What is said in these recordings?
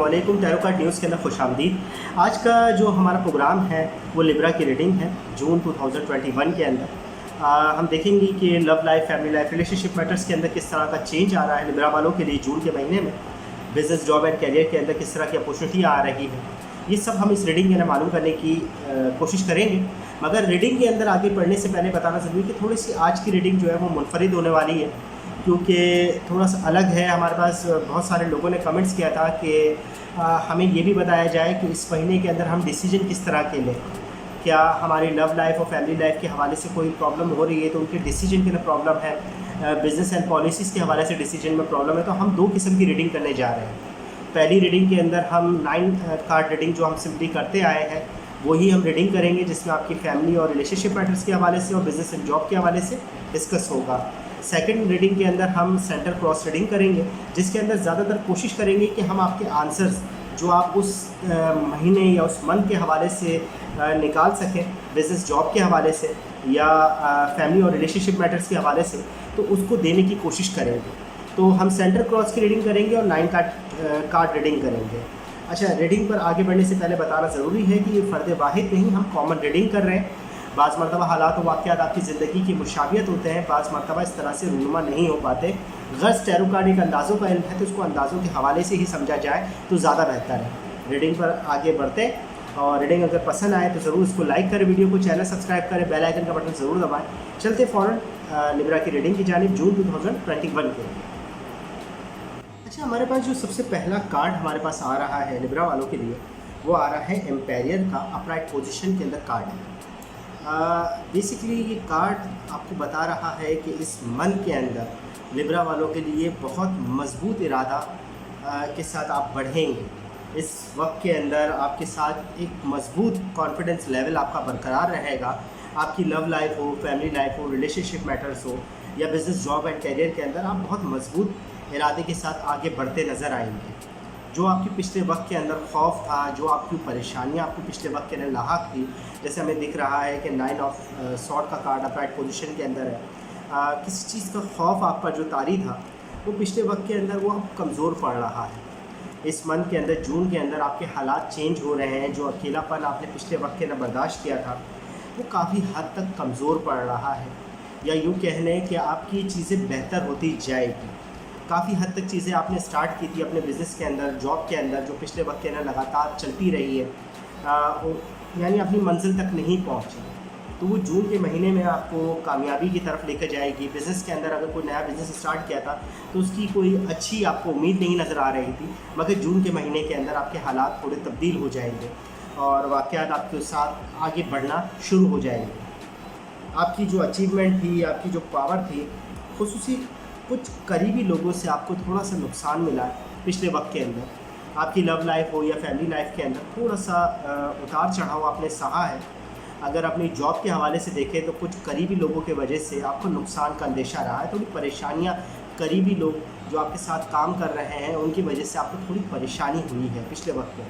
अस्सलामुअलैकुम। Tarot card news के अंदर खुशामदीद। आज का जो हमारा प्रोग्राम है वो लिब्रा की रीडिंग है जून 2021 के अंदर। हम देखेंगे कि love life, family life, relationship matters के अंदर किस तरह का चेंज आ रहा है लिब्रा वालों के लिए जून के महीने में। बिज़नेस, जॉब एंड करियर के अंदर किस तरह की अपॉर्चुनिटी आ रही है, ये सब हम इस रीडिंग के अंदर मालूम करने की कोशिश करेंगे। मगर रीडिंग के अंदर आगे बढ़ने से पहले बताना ज़रूरी है कि थोड़ी सी आज की रीडिंग जो है वो मुनफरिद होने वाली है, क्योंकि थोड़ा सा अलग है। हमारे पास बहुत सारे लोगों ने कमेंट्स किया था कि हमें ये भी बताया जाए कि इस महीने के अंदर हम डिसीजन किस तरह के लें। क्या हमारी लव लाइफ और फैमिली लाइफ के हवाले से कोई प्रॉब्लम हो रही है तो उनके डिसीजन के अंदर प्रॉब्लम है, बिज़नेस एंड पॉलिसीज़ के हवाले से डिसीजन में प्रॉब्लम है। तो हम दो किस्म की रीडिंग करने जा रहे हैं। पहली रीडिंग के अंदर हम 9 कार्ड रीडिंग जो हम सिंपली करते आए हैं वही हम रीडिंग करेंगे, जिसमें आपकी फैमिली और रिलेशनशिप मैटर्स के हवाले से और बिज़नेस एंड जॉब के हवाले से डिस्कस होगा। सेकंड रीडिंग के अंदर हम सेंटर क्रॉस रीडिंग करेंगे, जिसके अंदर ज़्यादातर कोशिश करेंगे कि हम आपके आंसर्स जो आप उस महीने या उस मंथ के हवाले से निकाल सकें, बिज़नेस जॉब के हवाले से या फैमिली और रिलेशनशिप मैटर्स के हवाले से, तो उसको देने की कोशिश करेंगे। तो हम सेंटर क्रॉस की रीडिंग करेंगे और 9 कार्ड रीडिंग करेंगे। अच्छा, रीडिंग पर आगे बढ़ने से पहले बताना ज़रूरी है कि ये फ़र्द वाहिद नहीं, हम कॉमन रीडिंग कर रहे हैं। बाज़ मरतबा हालात व वाक़यात आपकी ज़िंदगी की मुशाबियत होते हैं, बाज़ मरतबा इस तरह से रूनुमा नहीं हो पाते। गर्ज़ टैरो कार्ड एक अंदाज़ों का इल्म है, तो उसको अंदाज़ों के हवाले से ही समझा जाए तो ज़्यादा बेहतर है। रीडिंग पर आगे बढ़ते और रीडिंग अगर पसंद आए तो ज़रूर इसको लाइक करें, वीडियो को चैनल सब्सक्राइब करें, बेल आइकन का बटन ज़रूर दबाएँ। चलते फ़ौरन लिब्रा की रीडिंग की जानिब जून 2021 के। अच्छा, हमारे पास जो सबसे पहला कार्ड हमारे पास आ रहा है लिब्रा वालों के लिए, वो आ रहा है एम्पायर का अपराइट पोजीशन के अंदर कार्ड है। बेसिकली ये कार्ड आपको बता रहा है कि इस मंथ के अंदर लिब्रा वालों के लिए बहुत मजबूत इरादा के साथ आप बढ़ेंगे। इस वक्त के अंदर आपके साथ एक मजबूत कॉन्फिडेंस लेवल आपका बरकरार रहेगा। आपकी लव लाइफ हो, फैमिली लाइफ हो, रिलेशनशिप मैटर्स हो या बिज़नेस, जॉब एंड करियर के अंदर आप बहुत मजबूत इरादे के साथ आगे बढ़ते नज़र आएंगे। जो आपके पिछले वक्त के अंदर खौफ था, जो आपकी परेशानियां आपको पिछले वक्त के अंदर लाहक थी, जैसे हमें दिख रहा है कि 9 ऑफ सॉर्ड का कार्ड अपराइट पोजीशन के अंदर है। किसी चीज़ का खौफ आपका जो तारी था वो पिछले वक्त के अंदर वो अब कमज़ोर पड़ रहा है। इस मंथ के अंदर, जून के अंदर आपके हालात चेंज हो रहे हैं। जो अकेलापन आपने पिछले वक्त के अंदर बर्दाश्त किया था वो काफ़ी हद तक कमज़ोर पड़ रहा है, या यूँ कह लें कि आपकी चीज़ें बेहतर होती जाएगी। काफ़ी हद तक चीज़ें आपने स्टार्ट की थी अपने बिज़नेस के अंदर, जॉब के अंदर, जो पिछले वक्त के अंदर लगातार चलती रही है, यानी अपनी मंजिल तक नहीं पहुंची, तो वो जून के महीने में आपको कामयाबी की तरफ लेकर जाएगी। बिज़नेस के अंदर अगर कोई नया बिज़नेस स्टार्ट किया था तो उसकी कोई अच्छी आपको उम्मीद नहीं नज़र आ रही थी, मगर जून के महीने के अंदर आपके हालात थोड़े तब्दील हो जाएंगे और वाक़यात आपके साथ आगे बढ़ना शुरू हो जाएंगे। आपकी जो अचीवमेंट थी, आपकी जो पावर थी, खुसूसी कुछ करीबी लोगों से आपको थोड़ा सा नुकसान मिला पिछले वक्त के अंदर। आपकी लव लाइफ हो या फैमिली लाइफ के अंदर थोड़ा सा उतार चढ़ाव आपने सहा है। अगर अपनी जॉब के हवाले से देखें तो कुछ करीबी लोगों के वजह से आपको नुकसान का अंदेशा रहा है। थोड़ी परेशानियां, करीबी लोग जो आपके साथ काम कर रहे हैं उनकी वजह से आपको थोड़ी परेशानी हुई है पिछले वक्त में,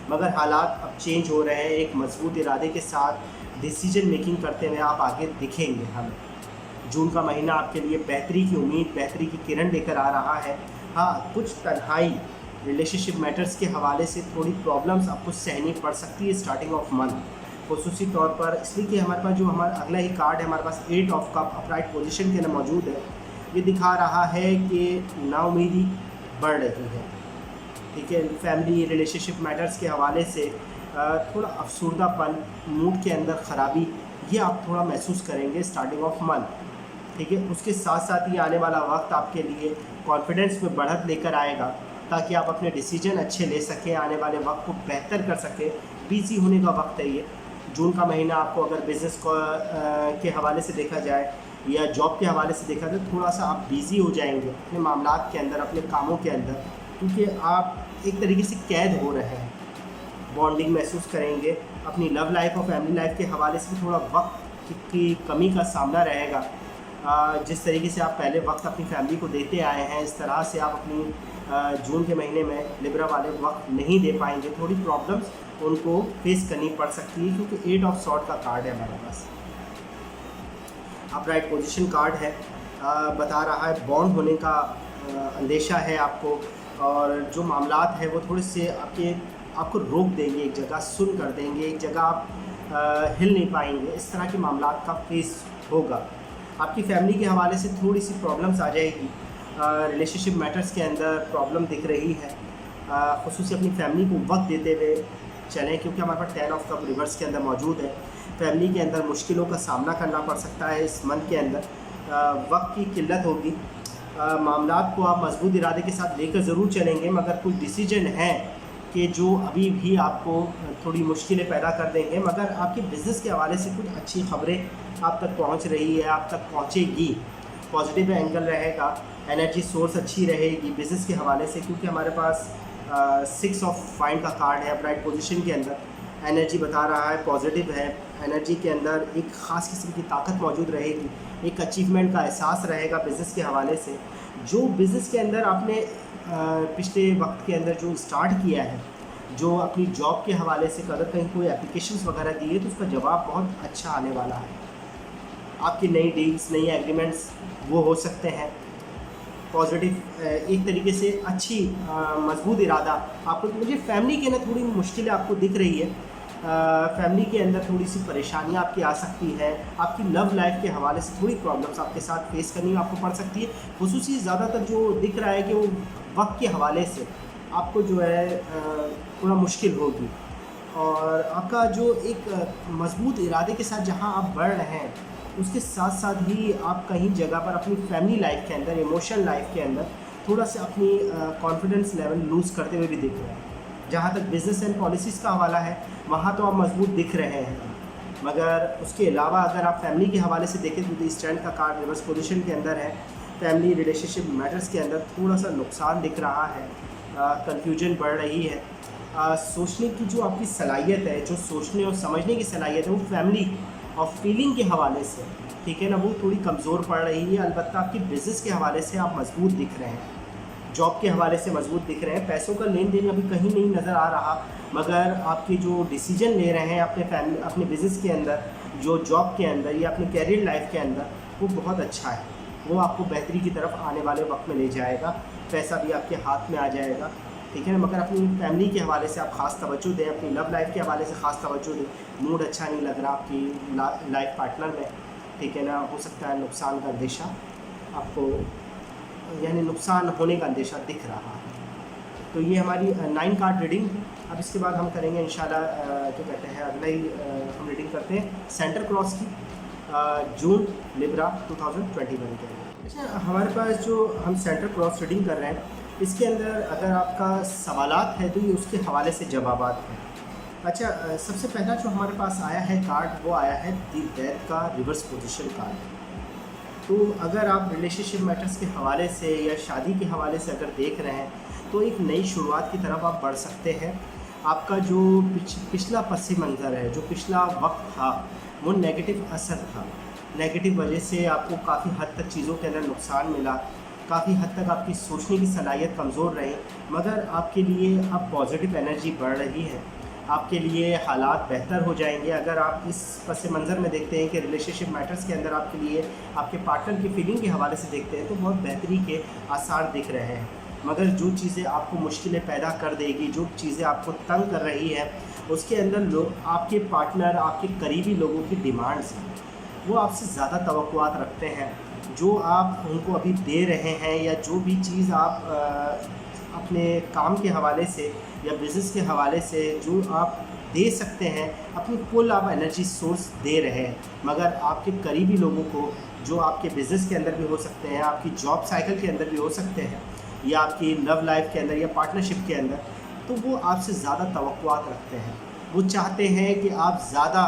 मगर हालात अब चेंज हो रहे हैं। एक मजबूत इरादे के साथ डिसीजन मेकिंग करते हुए आप आगे दिखेंगे। हमें जून का महीना आपके लिए बेहतरी की उम्मीद, बेहतरी की किरण लेकर आ रहा है। हाँ, कुछ तन्हाई, रिलेशनशिप मैटर्स के हवाले से थोड़ी प्रॉब्लम्स आपको सहनी पड़ सकती है स्टार्टिंग ऑफ मंथ, खुसूसी तौर पर इसलिए कि हमारे पास जो हमारा अगला ही कार्ड है, हमारे पास 8 ऑफ कप अपराइट पोजीशन के अंदर मौजूद है। ये दिखा रहा है कि नाउमीदी बढ़ रही है। ठीक है, फैमिली, रिलेशनशिप मैटर्स के हवाले से थोड़ा अफसरदापन, मूड के अंदर ख़राबी, ये आप थोड़ा महसूस करेंगे स्टार्टिंग ऑफ मंथ। ठीक है, उसके साथ साथ ही आने वाला वक्त आपके लिए कॉन्फिडेंस में बढ़त लेकर आएगा, ताकि आप अपने डिसीजन अच्छे ले सकें, आने वाले वक्त को बेहतर कर सकें। बिज़ी होने का वक्त है ये जून का महीना। आपको अगर बिज़नेस के हवाले से देखा जाए या जॉब के हवाले से देखा जाए, थोड़ा सा आप बिज़ी हो जाएंगे अपने मामलात के अंदर, अपने कामों के अंदर, क्योंकि आप एक तरीके से कैद हो रहे हैं। बॉन्डिंग महसूस करेंगे। अपनी लव लाइफ और फैमिली लाइफ के हवाले से थोड़ा वक्त की कमी का सामना रहेगा। जिस तरीके से आप पहले वक्त अपनी फैमिली को देते आए हैं, इस तरह से आप अपनी जून के महीने में लिब्रा वाले वक्त नहीं दे पाएंगे। थोड़ी प्रॉब्लम्स उनको फेस करनी पड़ सकती है, क्योंकि 8 ऑफ सॉर्ड का कार्ड है हमारे पास। अपराइट पोजीशन कार्ड है, बता रहा है बॉन्ड होने का अंदेशा है आपको, और जो मामलात है वो थोड़े से आपको रोक देंगे, एक जगह सुन कर देंगे, एक जगह आप हिल नहीं पाएंगे। इस तरह के मामलात का फेस होगा। आपकी फैमिली के हवाले से थोड़ी सी प्रॉब्लम्स आ जाएगी। रिलेशनशिप मैटर्स के अंदर प्रॉब्लम दिख रही है। ख़ुसूसी अपनी फैमिली को वक्त देते हुए चलें, क्योंकि हमारे पास 10 ऑफ कप रिवर्स के अंदर मौजूद है। फैमिली के अंदर मुश्किलों का सामना करना पड़ सकता है इस मंथ के अंदर। वक्त की किल्लत होगी। मामलात को आप मजबूत इरादे के साथ लेकर ज़रूर चलेंगे, मगर कुछ डिसीजन हैं कि जो अभी भी आपको थोड़ी मुश्किलें पैदा कर देंगे। मगर आपके बिज़नेस के हवाले से कुछ अच्छी खबरें आप तक पहुंच रही है, आप तक पहुंचेगी। पॉजिटिव एंगल रहेगा, एनर्जी सोर्स अच्छी रहेगी बिज़नेस के हवाले से, क्योंकि हमारे पास 6 ऑफ फाइंड का कार्ड है अपराइट पोजीशन के अंदर। एनर्जी बता रहा है पॉजिटिव है। एनर्जी के अंदर एक ख़ास किस्म की ताकत मौजूद रहेगी, एक अचीवमेंट का एहसास रहेगा बिज़नेस के हवाले से। जो बिज़नेस के अंदर आपने पिछले वक्त के अंदर जो स्टार्ट किया है, जो अपनी जॉब के हवाले से अगर कहीं कोई एप्लीकेशंस वगैरह दिए तो उसका जवाब बहुत अच्छा आने वाला है। आपकी नई डील्स, नई एग्रीमेंट्स वो हो सकते हैं। पॉजिटिव एक तरीके से अच्छी मजबूत इरादा आपको। मुझे फैमिली के अंदर थोड़ी मुश्किलें आपको दिख रही है। फैमिली के अंदर थोड़ी सी परेशानियां आपकी आ सकती है। आपकी लव लाइफ के हवाले से थोड़ी प्रॉब्लम्स आपके साथ फेस करनी आपको पड़ सकती है। खुसूसी ज़्यादातर जो दिख रहा है कि वो वक्त के हवाले से आपको जो है थोड़ा मुश्किल होगी। और आपका जो एक मजबूत इरादे के साथ जहाँ आप बढ़ रहे हैं, उसके साथ साथ ही आप कहीं जगह पर अपनी फैमिली लाइफ के अंदर, इमोशनल लाइफ के अंदर थोड़ा सा अपनी कॉन्फिडेंस लेवल लूज़ करते हुए भी दिख रहे हैं। जहाँ तक बिज़नेस एंड पॉलिसीज़ का हवाला है, वहाँ तो आप मजबूत दिख रहे हैं। मगर उसके अलावा अगर आप फैमिली के हवाले से देखें तो स्टैंड का कार्ड रिवर्स पोजीशन के अंदर है। फैमिली रिलेशनशिप मैटर्स के अंदर थोड़ा सा नुकसान दिख रहा है, कन्फ्यूजन बढ़ रही है। सोचने की जो आपकी सलाहियत है, जो सोचने और समझने की सलाहियत है, वो फैमिली और फीलिंग के हवाले से, ठीक है ना, वो थोड़ी कमज़ोर पड़ रही है। अलबत्ता आपकी बिज़नेस के हवाले से आप मजबूत दिख रहे हैं, जॉब के हवाले से मजबूत दिख रहे हैं। पैसों का लेन देन अभी कहीं नहीं नज़र आ रहा, मगर आपके जो डिसीजन ले रहे हैं अपने बिज़नेस के अंदर, जो जॉब के अंदर या अपने कैरियर लाइफ के अंदर, वो बहुत अच्छा है। वो आपको बेहतरी की तरफ आने वाले वक्त में ले जाएगा। पैसा भी आपके हाथ में आ जाएगा, ठीक है ना। मगर अपनी फैमिली के हवाले से आप ख़ास तवज्जो दें, अपनी लव लाइफ के हवाले से ख़ास तवज्जो दें। मूड अच्छा नहीं लग रहा आपकी लाइफ पार्टनर में, ठीक है ना। हो सकता है नुकसान का अंदेशा आपको, यानी नुकसान होने का अंदेशा दिख रहा है। तो ये हमारी 9 कार्ड रीडिंग। अब इसके बाद हम करेंगे इंशाल्लाह, क्या कहते हैं, अगला ही हम रीडिंग करते हैं सेंटर क्रॉस की, जून लिब्रा 2021 के अंदर। अच्छा, हमारे पास जो हम सेंटर क्रॉस रीडिंग कर रहे हैं, इसके अंदर अगर आपका सवालात है तो ये उसके हवाले से जवाबात हैं। अच्छा, सबसे पहला जो हमारे पास आया है कार्ड, वो आया है द डेथ का रिवर्स पोजीशन कार्ड। तो अगर आप रिलेशनशिप मैटर्स के हवाले से या शादी के हवाले से अगर देख रहे हैं, तो एक नई शुरुआत की तरफ आप बढ़ सकते हैं। आपका जो पिछला पसी मंज़र है, जो पिछला वक्त था, वो नेगेटिव असर था। नेगेटिव वजह से आपको काफ़ी हद तक चीज़ों के अंदर नुकसान मिला, काफ़ी हद तक आपकी सोचने की सलाहियत कमज़ोर रही। मगर आपके लिए अब पॉजिटिव एनर्जी बढ़ रही है, आपके लिए हालात बेहतर हो जाएंगे। अगर आप इस पस मंज़र में देखते हैं कि रिलेशनशिप मैटर्स के अंदर आपके लिए आपके पार्टनर की फीलिंग के हवाले से देखते हैं, तो बहुत बेहतरी के आसार दिख रहे हैं। मगर जो चीज़ें आपको मुश्किलें पैदा कर देगी, जो चीज़ें आपको तंग कर रही है, उसके अंदर आपके पार्टनर, आपके करीबी लोगों की डिमांड्स हैं, वो आपसे ज़्यादा तवक्कुआत रखते हैं। जो आप उनको अभी दे रहे हैं या जो भी चीज़ आप अपने काम के हवाले से या बिज़नेस के हवाले से जो आप दे सकते हैं, अपनी फुल आप एनर्जी सोर्स दे रहे हैं। मगर आपके करीबी लोगों को, जो आपके बिज़नेस के अंदर भी हो सकते हैं, आपकी जॉब साइकिल के अंदर भी हो सकते हैं, या आपकी लव लाइफ के अंदर या पार्टनरशिप के अंदर, तो वो आपसे ज़्यादा तवक्कुआत रखते हैं। वो चाहते हैं कि आप ज़्यादा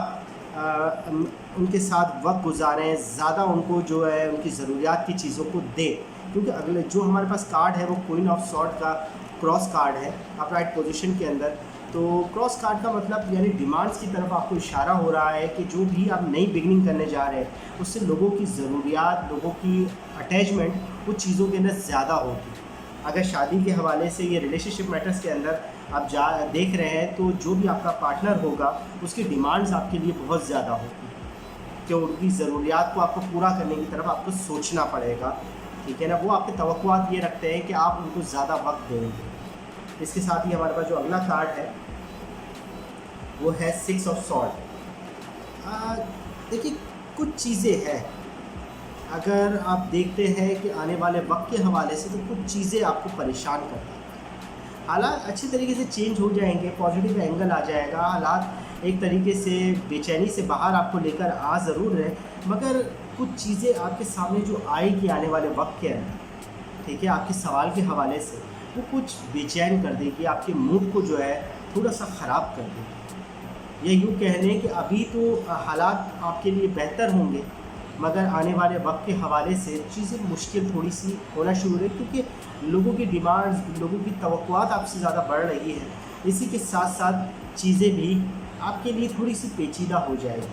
उनके साथ वक्त गुजारें, ज़्यादा उनको जो है उनकी ज़रूरियात की चीज़ों को दें। क्योंकि अगले जो हमारे पास कार्ड है वो क्वीन ऑफ सॉर्ड का क्रॉस कार्ड है अपराइट पोजीशन के अंदर। तो क्रॉस कार्ड का मतलब यानी डिमांड्स की तरफ आपको इशारा हो रहा है कि जो भी आप नई बिगनिंग करने जा रहे हैं, उससे लोगों की ज़रूरियात, लोगों की अटैचमेंट वो चीज़ों के अंदर ज़्यादा होगी। अगर शादी के हवाले से ये रिलेशनशिप मैटर्स के अंदर आप देख रहे हैं, तो जो भी आपका पार्टनर होगा उसकी डिमांड्स आपके लिए बहुत ज़्यादा होगी, कि उनकी ज़रूरियात को आपको पूरा करने की तरफ आपको सोचना पड़ेगा, ठीक है ना। वो आपके तवक्कुआत ये रखते हैं कि आप उनको ज़्यादा वक्त देंगे। इसके साथ ही हमारे पास जो अगला कार्ड है वो है 6 ऑफ सॉर्ड। देखिए कुछ चीज़ें हैं, अगर आप देखते हैं कि आने वाले वक्त के हवाले से, तो कुछ चीज़ें आपको परेशान करती हैं। हालात अच्छी तरीके से चेंज हो जाएंगे, पॉजिटिव एंगल आ जाएगा, हालात एक तरीके से बेचैनी से बाहर आपको लेकर आ ज़रूर रहे, मगर कुछ चीज़ें आपके सामने जो आएगी आने वाले वक्त के अंदर, ठीक है, आपके सवाल के हवाले से वो कुछ बेचैन कर देगी, आपके मूड को जो है थोड़ा सा ख़राब कर देगी। या यूँ कह लें कि अभी तो हालात आपके लिए बेहतर होंगे, मगर आने वाले वक्त के हवाले से चीज़ें मुश्किल थोड़ी सी होना शुरू है, क्योंकि लोगों की डिमांड्स, लोगों की तवक्कुआत आपसे ज़्यादा बढ़ रही है। इसी के साथ साथ चीज़ें भी आपके लिए थोड़ी सी पेचीदा हो जाएगी,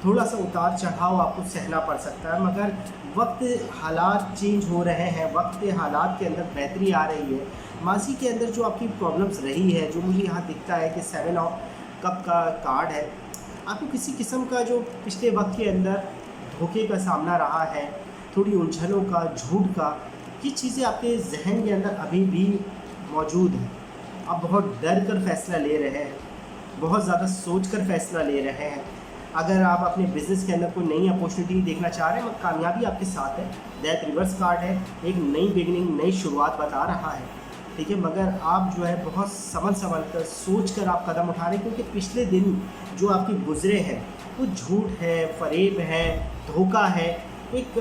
थोड़ा सा उतार चढ़ाव आपको सहना पड़ सकता है, मगर वक्त हालात चेंज हो रहे हैं, वक्त के हालात के अंदर बेहतरी आ रही है। माजी के अंदर जो आपकी प्रॉब्लम्स रही है, जो मुझे यहाँ दिखता है कि 7 ऑफ कप का कार्ड है, आपको किसी किस्म का जो पिछले वक्त के अंदर धोखे का सामना रहा है, थोड़ी उलझनों का, झूठ का, ये चीज़ें आपके जहन के अंदर अभी भी मौजूद हैं। आप बहुत डर कर फैसला ले रहे हैं, बहुत ज़्यादा सोच कर फैसला ले रहे हैं। अगर आप अपने बिज़नेस के अंदर कोई नई अपॉर्चुनिटी देखना चाह रहे हैं, मगर कामयाबी आपके साथ है, डेथ रिवर्स कार्ड है, एक नई बिगनिंग, नई शुरुआत बता रहा है, ठीक है, मगर आप जो है बहुत संभल कर, सोच कर आप कदम उठा रहे हैं, क्योंकि पिछले दिन जो आपके गुजरे हैं वो झूठ है, फरेब है, धोखा है, एक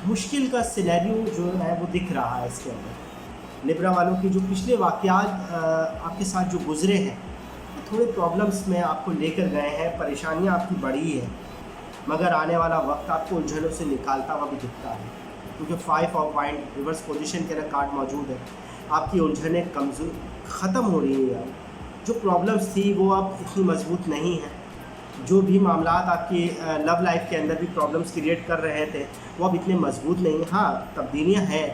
मुश्किल का सिनेरियो जो है वो दिख रहा है इसके अंदर। लिब्रा वालों की जो पिछले वाक़यात आपके साथ जो गुजरे हैं, थोड़े प्रॉब्लम्स में आपको लेकर गए हैं, परेशानियां आपकी बढ़ी है, मगर आने वाला वक्त आपको उलझनों से निकालता हुआ भी दिखता है, क्योंकि 5 ऑफ वाइंड रिवर्स पोजीशन के अंदर कार्ड मौजूद है। आपकी उलझनें कमज़ोर ख़त्म हो रही है, जो प्रॉब्लम्स थी वो अब इतनी मजबूत नहीं है, जो भी मामला आपकी लव लाइफ के अंदर भी प्रॉब्लम्स क्रिएट कर रहे थे वो अब इतने मजबूत नहीं हैं। हाँ, तब्दीलियाँ हैं,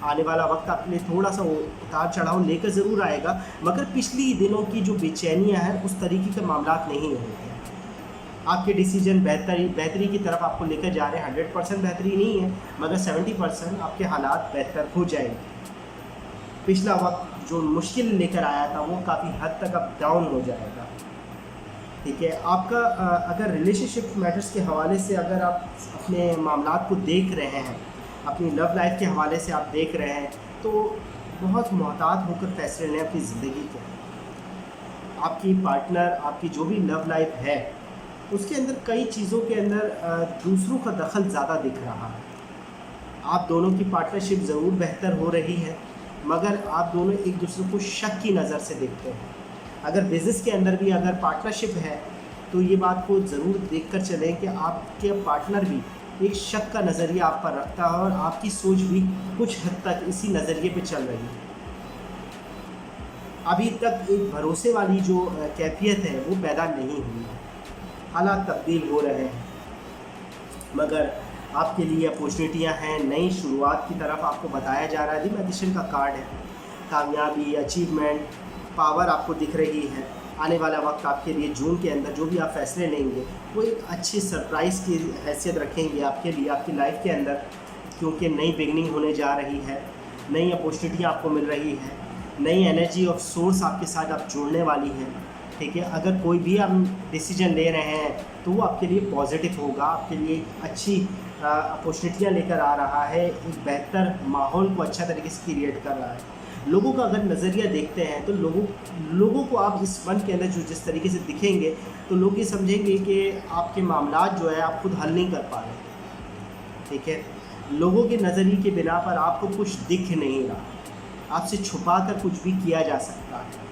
आने वाला वक्त आपके लिए थोड़ा सा उतार चढ़ाव लेकर ज़रूर आएगा, मगर पिछली दिनों की जो बेचैनियाँ हैं उस तरीके के मामला नहीं होंगे। आपके डिसीजन बेहतरी की तरफ आपको लेकर जा रहे हैं। 100% बेहतरी नहीं है, मगर 70% आपके हालात बेहतर हो जाएंगे। पिछला वक्त जो मुश्किल लेकर आया था वो काफ़ी हद तक अब डाउन हो जाएगा, ठीक है। आपका अगर रिलेशनशिप मैटर्स के हवाले से अगर आप अपने मामलात को देख रहे हैं, अपनी लव लाइफ के हवाले से आप देख रहे हैं, तो बहुत मोहतात होकर फैसले लें अपनी ज़िंदगी के। आपकी पार्टनर, आपकी जो भी लव लाइफ है, उसके अंदर कई चीज़ों के अंदर दूसरों का दखल ज़्यादा दिख रहा है। आप दोनों की पार्टनरशिप ज़रूर बेहतर हो रही है, मगर आप दोनों एक दूसरे को शक की नज़र से देखते हैं। अगर बिज़नेस के अंदर भी अगर पार्टनरशिप है, तो ये बात को ज़रूर देख कर चलें कि आपके पार्टनर भी एक शक का नज़रिया आप पर रखता है, और आपकी सोच भी कुछ हद तक इसी नज़रिए पे चल रही है। अभी तक एक भरोसे वाली जो कैफियत है वो पैदा नहीं हुई है। हालात तब्दील हो रहे हैं, मगर आपके लिए अपॉर्चुनिटियां हैं, नई शुरुआत की तरफ आपको बताया जा रहा है। दी मैजिशियन का कार्ड है, कामयाबी, अचीवमेंट, पावर आपको दिख रही है। आने वाला वक्त आपके लिए जून के अंदर जो भी आप फैसले लेंगे वो एक अच्छी सरप्राइज़ की हैसियत रखेंगे आपके लिए, आपकी लाइफ के अंदर, क्योंकि नई बिगनिंग होने जा रही है, नई अपॉर्चुनिटियाँ आपको मिल रही है, नई एनर्जी ऑफ सोर्स आपके साथ आप जोड़ने वाली है, ठीक है। अगर कोई भी आप डिसीजन ले रहे हैं तो वो आपके लिए पॉजिटिव होगा, आपके लिए अच्छी अपॉर्चुनिटियाँ लेकर आ रहा है, एक बेहतर माहौल को अच्छा तरीके से क्रिएट कर रहा है। लोगों का अगर नज़रिया देखते हैं तो लोगों को आप इस मन के अंदर जो जिस तरीके से दिखेंगे, तो लोग ये समझेंगे कि आपके मामलात जो है आप खुद हल नहीं कर पा रहे, ठीक है। लोगों के नज़रिए के बिना पर आपको कुछ दिख नहीं रहा, आपसे छुपा कर कुछ भी किया जा सकता है,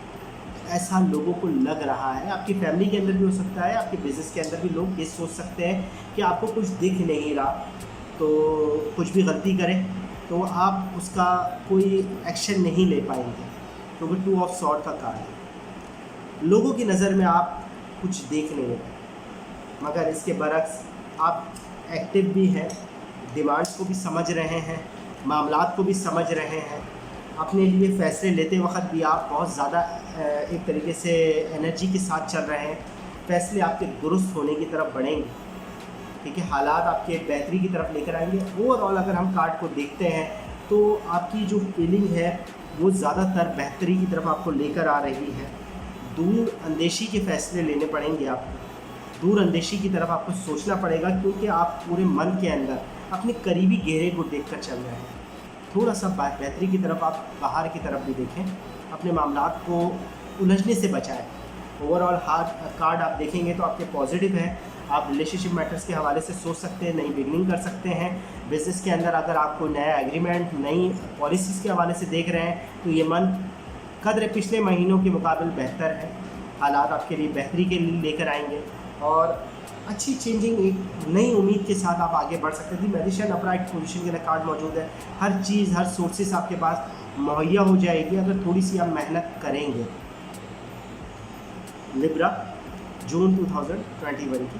ऐसा लोगों को लग रहा है। आपकी फैमिली के अंदर भी हो सकता है, आपके बिज़नेस के अंदर भी लोग ये सोच सकते हैं कि आपको कुछ दिख नहीं रहा, तो कुछ भी गलती करें तो आप उसका कोई एक्शन नहीं ले पाएंगे, क्योंकि 2 ऑफ सॉर्ड का कार्ड है। लोगों की नज़र में आप कुछ देख नहीं रहे, मगर इसके बरक्स आप एक्टिव भी हैं, डिमांड्स को भी समझ रहे हैं, मामलात को भी समझ रहे हैं। अपने लिए फ़ैसले लेते वक्त भी आप बहुत ज़्यादा एक तरीके से एनर्जी के साथ चल रहे हैं। फ़ैसले आपके दुरुस्त होने की तरफ बढ़ेंगे, ठीक है। हालात आपके बेहतरी की तरफ लेकर आएंगे। ओवरऑल अगर हम कार्ड को देखते हैं तो आपकी जो फीलिंग है वो ज़्यादातर बेहतरी की तरफ आपको लेकर आ रही है। दूर अंदेशी के फ़ैसले लेने पड़ेंगे आपको, दूर अंदेशी की तरफ आपको सोचना पड़ेगा, क्योंकि आप पूरे मन के अंदर अपने करीबी गहरे को देखकर चल रहे हैं। थोड़ा सा बेहतरी की तरफ आप बाहर की तरफ भी देखें, अपने मामलात को उलझने से बचाएं। ओवरऑल हार्ड कार्ड आप देखेंगे तो आपके पॉजिटिव है। आप रिलेशनशिप मैटर्स के हवाले से सोच सकते हैं, नई बिगनिंग कर सकते हैं। बिज़नेस के अंदर अगर आपको नया एग्रीमेंट, नई पॉलिसीज़ के हवाले से देख रहे हैं तो ये मंथ कदर पिछले महीनों के मुकाबले बेहतर है। हालात आपके लिए बेहतरी के लिए लेकर आएंगे और अच्छी चेंजिंग, एक नई उम्मीद के साथ आप आगे बढ़ सकते हैं। मैजिशियन अपराइट पोजीशन के अंदर कार्ड मौजूद है। हर चीज़, हर सोर्सेस आपके पास मुहैया हो जाएगी अगर थोड़ी सी आप मेहनत करेंगे। लिब्रा, जून 2021 की